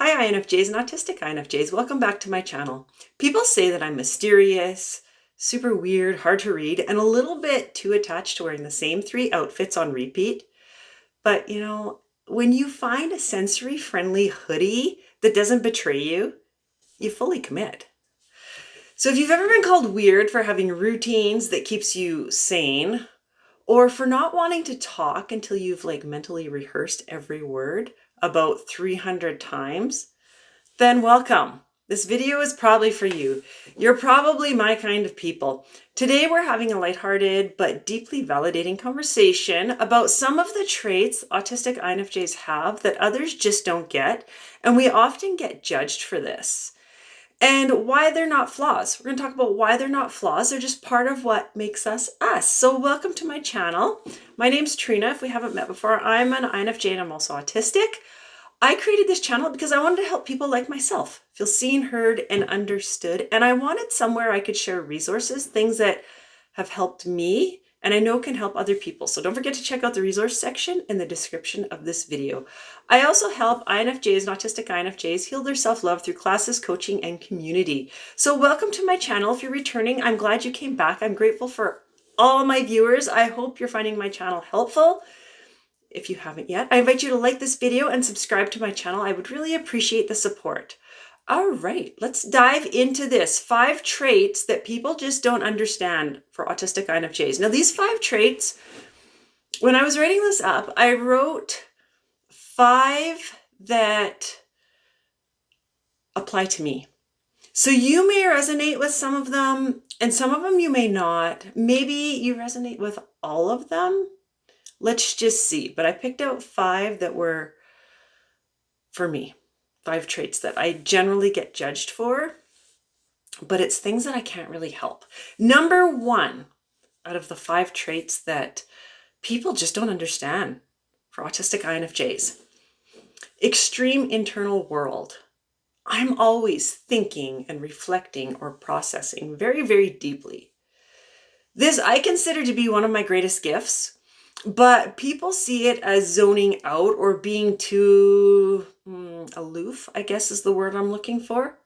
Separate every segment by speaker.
Speaker 1: Hi INFJs and Autistic INFJs, welcome back to my channel. People say that I'm mysterious, super weird, hard to read, and a little bit too attached to wearing the same 3 outfits on repeat. But when you find a sensory-friendly hoodie that doesn't betray you, you fully commit. So if you've ever been called weird for having routines that keeps you sane, or for not wanting to talk until you've mentally rehearsed every word about 300 times, then welcome. This video is probably for you. You're probably my kind of people. Today we're having a lighthearted but deeply validating conversation about some of the traits autistic INFJs have that others just don't get, and we often get judged for this. And why they're not flaws. We're going to talk about why they're not flaws. They're just part of what makes us us. So welcome to my channel. My name's Trina. If we haven't met before, I'm an INFJ and I'm also autistic. I created this channel because I wanted to help people like myself feel seen, heard, and understood. And I wanted somewhere I could share resources, things that have helped me and I know can help other people. So don't forget to check out the resource section in the description of this video. I also help INFJs and autistic INFJs heal their self-love through classes, coaching, and community. So welcome to my channel. If you're returning, I'm glad you came back. I'm grateful for all my viewers. I hope you're finding my channel helpful. If you haven't yet, I invite you to like this video and subscribe to my channel. I would really appreciate the support. All right, let's dive into this. 5 traits that people just don't understand for autistic INFJs. Now, these 5 traits, when I was writing this up, I wrote 5 that apply to me. So you may resonate with some of them, and some of them you may not. Maybe you resonate with all of them. Let's just see. But I picked out 5 that were for me. 5 traits that I generally get judged for, but it's things that I can't really help. Number 1 out of the 5 traits that people just don't understand for autistic INFJs. Extreme internal world. I'm always thinking and reflecting or processing very, very deeply. This I consider to be one of my greatest gifts. But people see it as zoning out or being too aloof, I guess is the word I'm looking for.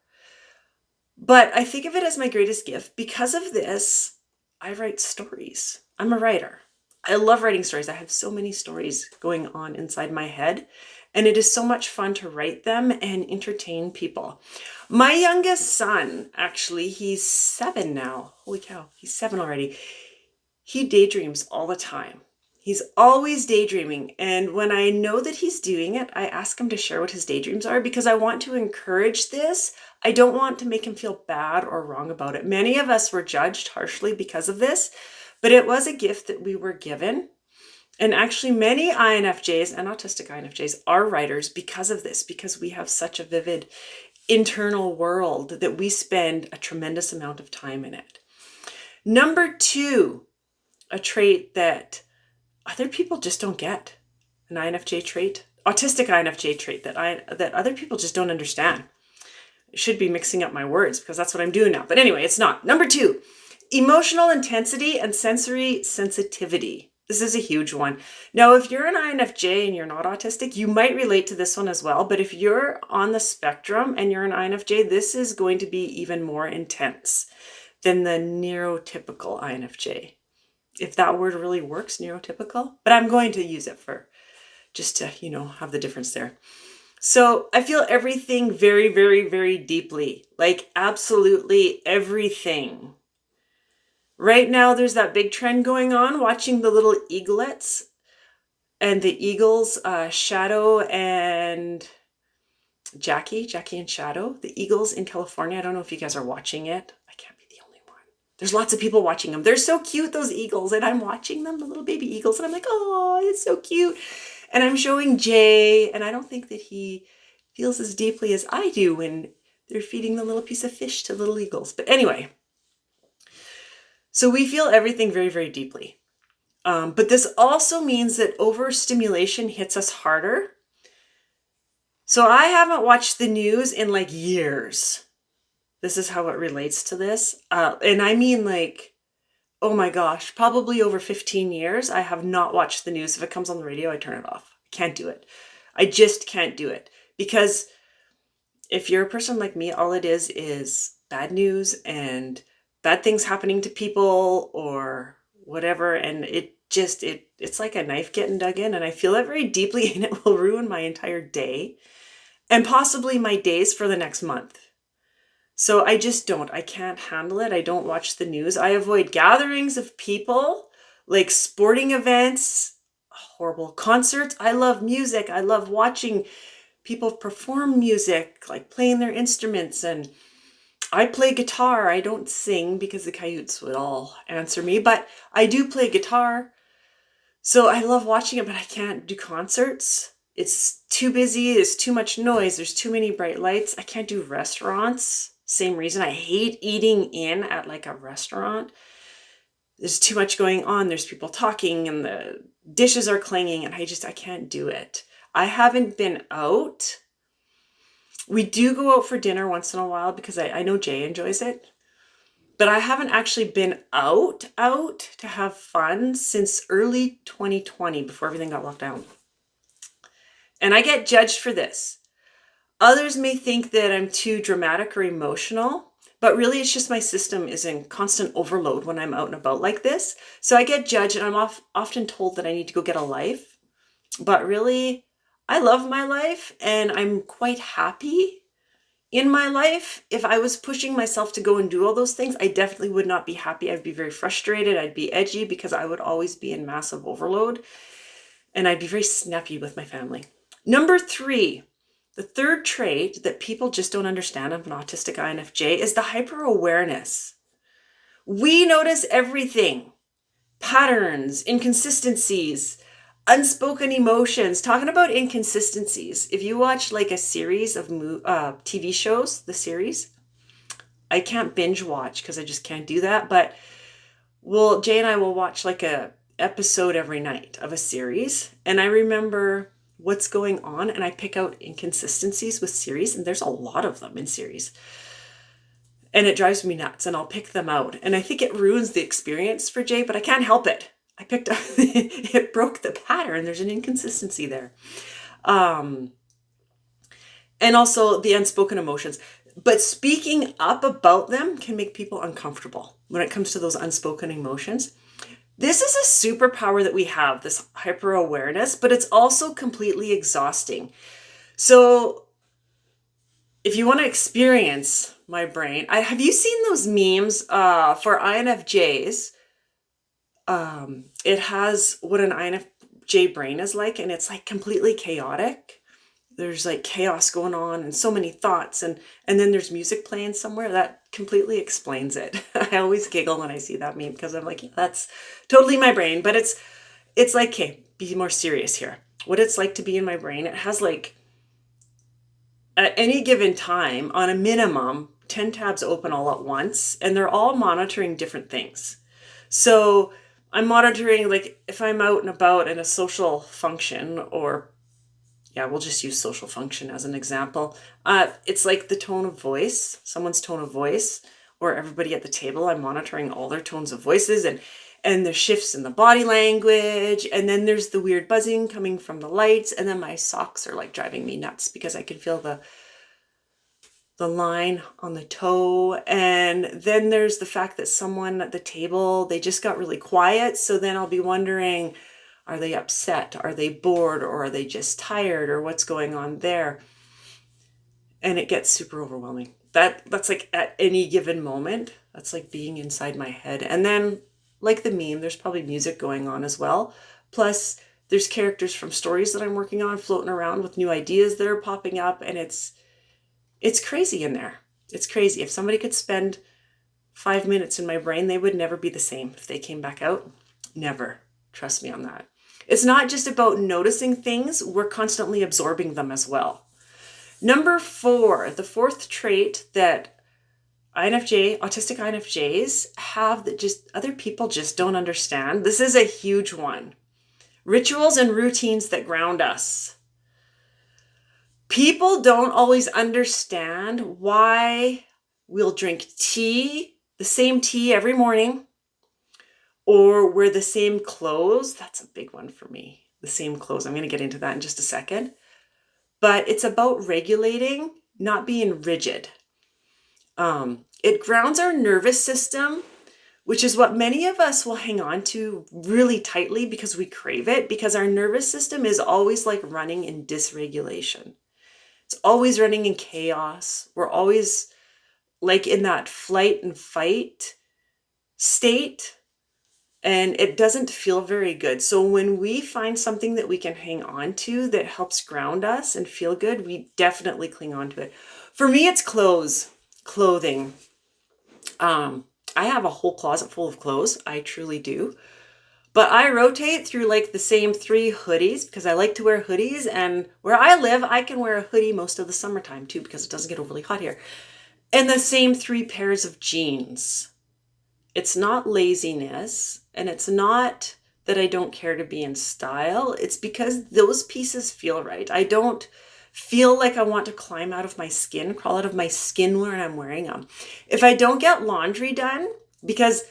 Speaker 1: But I think of it as my greatest gift. Because of this, I write stories. I'm a writer. I love writing stories. I have so many stories going on inside my head, and it is so much fun to write them and entertain people. My youngest son, actually, he's 7 now. Holy cow, he's 7 already. He daydreams all the time. He's always daydreaming. And when I know that he's doing it, I ask him to share what his daydreams are because I want to encourage this. I don't want to make him feel bad or wrong about it. Many of us were judged harshly because of this, but it was a gift that we were given. And actually many INFJs and autistic INFJs are writers because of this, because we have such a vivid internal world that we spend a tremendous amount of time in it. Number 2, a trait that other people just don't get, an INFJ trait, autistic INFJ trait that other people just don't understand. I should be mixing up my words because that's what I'm doing now. But anyway, it's not. Number 2, emotional intensity and sensory sensitivity. This is a huge one. Now, if you're an INFJ and you're not autistic, you might relate to this one as well. But if you're on the spectrum and you're an INFJ, this is going to be even more intense than the neurotypical INFJ. If that word really works, neurotypical, but I'm going to use it for just to, have the difference there. So I feel everything very, very, very deeply, like absolutely everything. Right now, there's that big trend going on, watching the little eaglets and the eagles, Shadow and Jackie and Shadow, the eagles in California. I don't know if you guys are watching it. I can't be the only one. There's lots of people watching them. They're so cute, those eagles, and I'm watching them, the little baby eagles, and I'm like, oh, it's so cute. And I'm showing Jay, and I don't think that he feels as deeply as I do when they're feeding the little piece of fish to little eagles. But anyway, so we feel everything very, very deeply. But this also means that overstimulation hits us harder. So I haven't watched the news in years. This is how it relates to this. And I mean oh my gosh, probably over 15 years, I have not watched the news. If it comes on the radio, I turn it off. I can't do it. I just can't do it because if you're a person like me, all it is bad news and bad things happening to people or whatever. And it's like a knife getting dug in, and I feel it very deeply, and it will ruin my entire day and possibly my days for the next month. So I can't handle it. I don't watch the news. I avoid gatherings of people, like sporting events, horrible concerts. I love music. I love watching people perform music, like playing their instruments. And I play guitar. I don't sing because the coyotes would all answer me, but I do play guitar. So I love watching it, but I can't do concerts. It's too busy. There's too much noise. There's too many bright lights. I can't do restaurants. Same reason. I hate eating in at like a restaurant. There's too much going on. There's people talking and the dishes are clanging, and I can't do it. I haven't been out. We do go out for dinner once in a while because I know Jay enjoys it. But I haven't actually been out to have fun since early 2020, before everything got locked down. And I get judged for this. Others may think that I'm too dramatic or emotional, but really it's just my system is in constant overload when I'm out and about like this. So I get judged, and I'm often told that I need to go get a life. But really, I love my life and I'm quite happy in my life. If I was pushing myself to go and do all those things, I definitely would not be happy. I'd be very frustrated. I'd be edgy because I would always be in massive overload, and I'd be very snappy with my family. Number 3, the third trait that people just don't understand of an autistic INFJ is the hyperawareness. We notice everything: patterns, inconsistencies, unspoken emotions. Talking about inconsistencies, if you watch like a series of TV shows, the series, I can't binge watch because I just can't do that. But Jay and I will watch like a episode every night of a series, and I remember what's going on, and I pick out inconsistencies with series, and there's a lot of them in series. And it drives me nuts, and I'll pick them out. And I think it ruins the experience for Jay, but I can't help it. I picked up, it broke the pattern. There's an inconsistency there. And also the unspoken emotions. But speaking up about them can make people uncomfortable when it comes to those unspoken emotions. This is a superpower that we have, this hyper awareness, but it's also completely exhausting. So if you want to experience my brain, have you seen those memes for INFJs? It has what an INFJ brain is like, and it's like completely chaotic. There's like chaos going on and so many thoughts, and then there's music playing somewhere. That completely explains it. I always giggle when I see that meme because I'm like, yeah, that's totally my brain. But it's like, okay, be more serious here. What it's like to be in my brain, it has like, at any given time, on a minimum, 10 tabs open all at once, and they're all monitoring different things. So I'm monitoring, like, if I'm out and about in a social function, or yeah, we'll just use social function as an example. It's like the tone of voice, someone's tone of voice, or everybody at the table. I'm monitoring all their tones of voices and the shifts in the body language. And then there's the weird buzzing coming from the lights. And then my socks are like driving me nuts because I can feel the line on the toe. And then there's the fact that someone at the table, they just got really quiet. So then I'll be wondering, are they upset? Are they bored? Or are they just tired? Or what's going on there? And it gets super overwhelming. That's like at any given moment, that's like being inside my head. And then, like the meme, there's probably music going on as well. Plus, there's characters from stories that I'm working on floating around with new ideas that are popping up. And it's crazy in there. It's crazy. If somebody could spend 5 minutes in my brain, they would never be the same if they came back out. Never. Trust me on that. It's not just about noticing things, we're constantly absorbing them as well. Number 4, the fourth trait that autistic INFJs have that just other people just don't understand. This is a huge one. Rituals and routines that ground us. People don't always understand why we'll drink tea, the same tea every morning, or wear the same clothes. That's a big one for me. The same clothes. I'm going to get into that in just a second. But it's about regulating not being rigid. It grounds our nervous system, which is what many of us will hang on to really tightly because we crave it, because our nervous system is always like running in dysregulation. It's always running in chaos. We're always like in that flight and fight state, and it doesn't feel very good. So when we find something that we can hang on to that helps ground us and feel good, we definitely cling on to it. For me, it's clothing. I have a whole closet full of clothes. I truly do. But I rotate through like the same 3 hoodies because I like to wear hoodies. And where I live, I can wear a hoodie most of the summertime too because it doesn't get overly hot here. And the same 3 pairs of jeans. It's not laziness, and it's not that I don't care to be in style. It's because those pieces feel right. I don't feel like I want to climb out of my skin, crawl out of my skin when I'm wearing them. If I don't get laundry done, because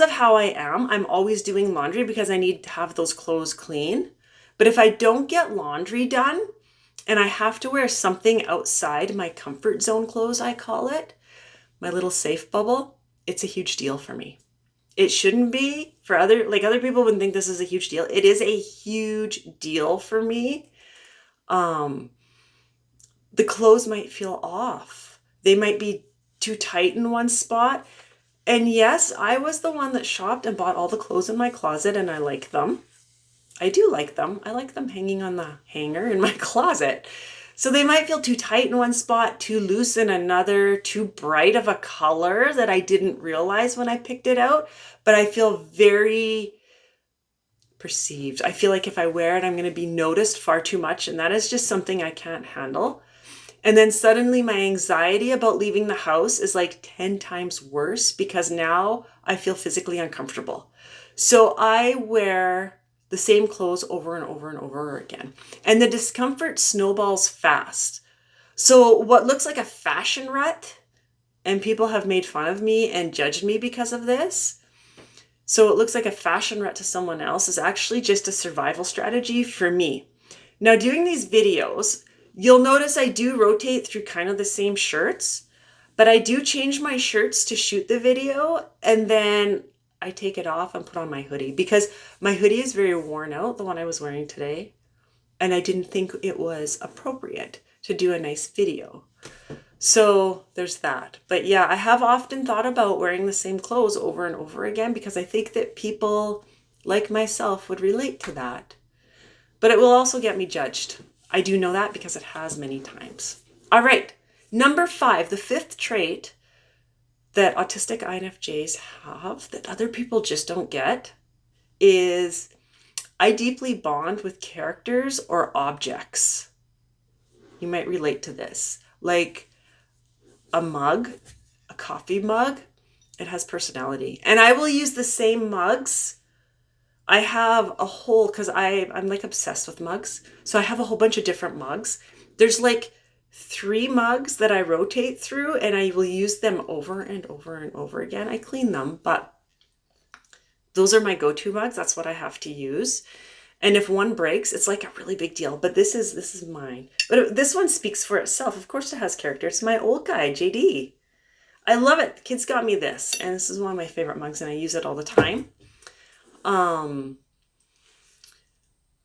Speaker 1: of how I am, I'm always doing laundry because I need to have those clothes clean. But if I don't get laundry done and I have to wear something outside my comfort zone clothes, I call it, my little safe bubble, it's a huge deal for me. It shouldn't be for other people wouldn't think this is a huge deal. It is a huge deal for me. The clothes might feel off. They might be too tight in one spot. And yes, I was the one that shopped and bought all the clothes in my closet, and I like them. I do like them. I like them hanging on the hanger in my closet. So they might feel too tight in one spot, too loose in another, too bright of a color that I didn't realize when I picked it out. But I feel very perceived. I feel like if I wear it, I'm going to be noticed far too much. And that is just something I can't handle. And then suddenly my anxiety about leaving the house is like 10 times worse because now I feel physically uncomfortable. So I wear the same clothes over and over and over again. And the discomfort snowballs fast. So what looks like a fashion rut, and people have made fun of me and judged me because of this. So it looks like a fashion rut to someone else is actually just a survival strategy for me. Now doing these videos, you'll notice I do rotate through kind of the same shirts, but I do change my shirts to shoot the video, and then I take it off and put on my hoodie because my hoodie is very worn out, the one I was wearing today, and I didn't think it was appropriate to do a nice video. So there's that. But yeah, I have often thought about wearing the same clothes over and over again because I think that people like myself would relate to that. But it will also get me judged. I do know that because it has many times. All right, number 5, the 5th trait that autistic INFJs have that other people just don't get is I deeply bond with characters or objects. You might relate to this. Like a mug, a coffee mug, it has personality. And I will use the same mugs. I have a whole, because I'm like obsessed with mugs. So I have a whole bunch of different mugs. There's like 3 mugs that I rotate through, and I will use them over and over and over again. I clean them, but those are my go-to mugs. That's what I have to use. And if one breaks, it's like a really big deal. But this is mine. But this one speaks for itself. Of course it has character. It's my old guy, JD. I love it. The kids got me this, and this is one of my favorite mugs, and I use it all the time. A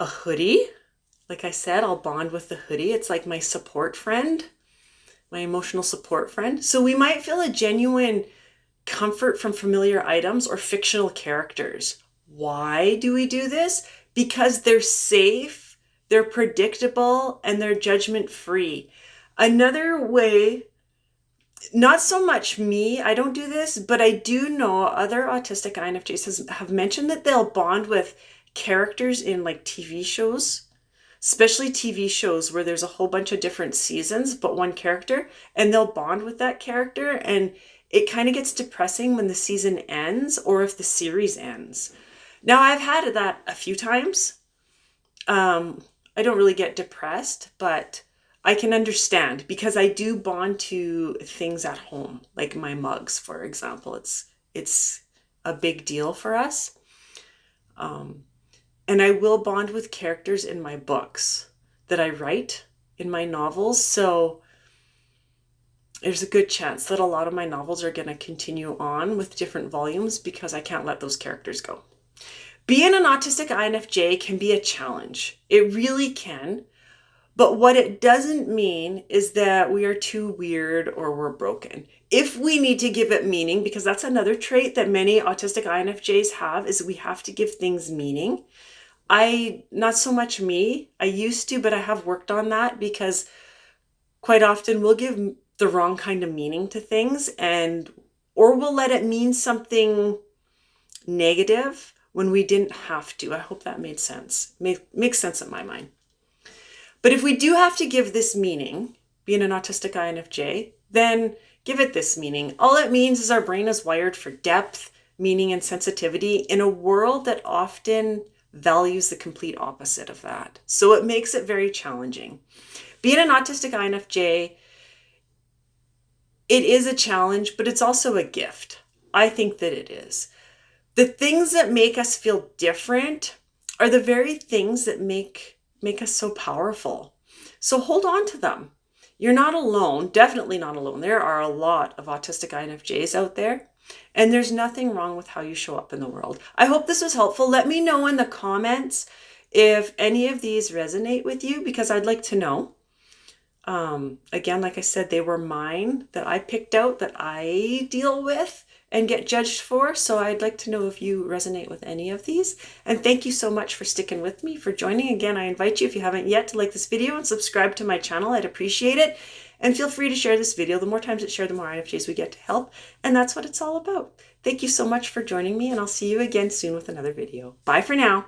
Speaker 1: hoodie. Like I said, I'll bond with the hoodie. It's like my support friend, my emotional support friend. So we might feel a genuine comfort from familiar items or fictional characters. Why do we do this? Because they're safe, they're predictable, and they're judgment-free. Another way, not so much me, I don't do this, but I do know other autistic INFJs have mentioned that they'll bond with characters in like TV shows, especially TV shows where there's a whole bunch of different seasons, but one character, and they'll bond with that character. And it kind of gets depressing when the season ends or if the series ends. Now, I've had that a few times. I don't really get depressed, but I can understand because I do bond to things at home, like my mugs, for example. It's a big deal for us. And I will bond with characters in my books that I write, in my novels. So there's a good chance that a lot of my novels are going to continue on with different volumes because I can't let those characters go. Being an autistic INFJ can be a challenge. It really can. But what it doesn't mean is that we are too weird or we're broken. If we need to give it meaning, because that's another trait that many autistic INFJs have, is we have to give things meaning. Not so much me. I used to, but I have worked on that because quite often we'll give the wrong kind of meaning to things, or we'll let it mean something negative when we didn't have to. I hope that made sense. Makes sense in my mind. But if we do have to give this meaning, being an autistic INFJ, then give it this meaning. All it means is our brain is wired for depth, meaning, and sensitivity in a world that often values the complete opposite of that. So it makes it very challenging. Being an autistic INFJ, it is a challenge, but it's also a gift. I think that it is. The things that make us feel different are the very things that make us so powerful. So hold on to them. You're not alone, definitely not alone. There are a lot of autistic INFJs out there, and there's nothing wrong with how you show up in the world. I hope this was helpful. Let me know in the comments if any of these resonate with you, because I'd like to know. Again, like I said, they were mine that I picked out that I deal with and get judged for. So I'd like to know if you resonate with any of these. And thank you so much for sticking with me, for joining. Again, I invite you, if you haven't yet, to like this video and subscribe to my channel. I'd appreciate it. And feel free to share this video. The more times it's shared, the more INFJs we get to help. And that's what it's all about. Thank you so much for joining me, and I'll see you again soon with another video. Bye for now.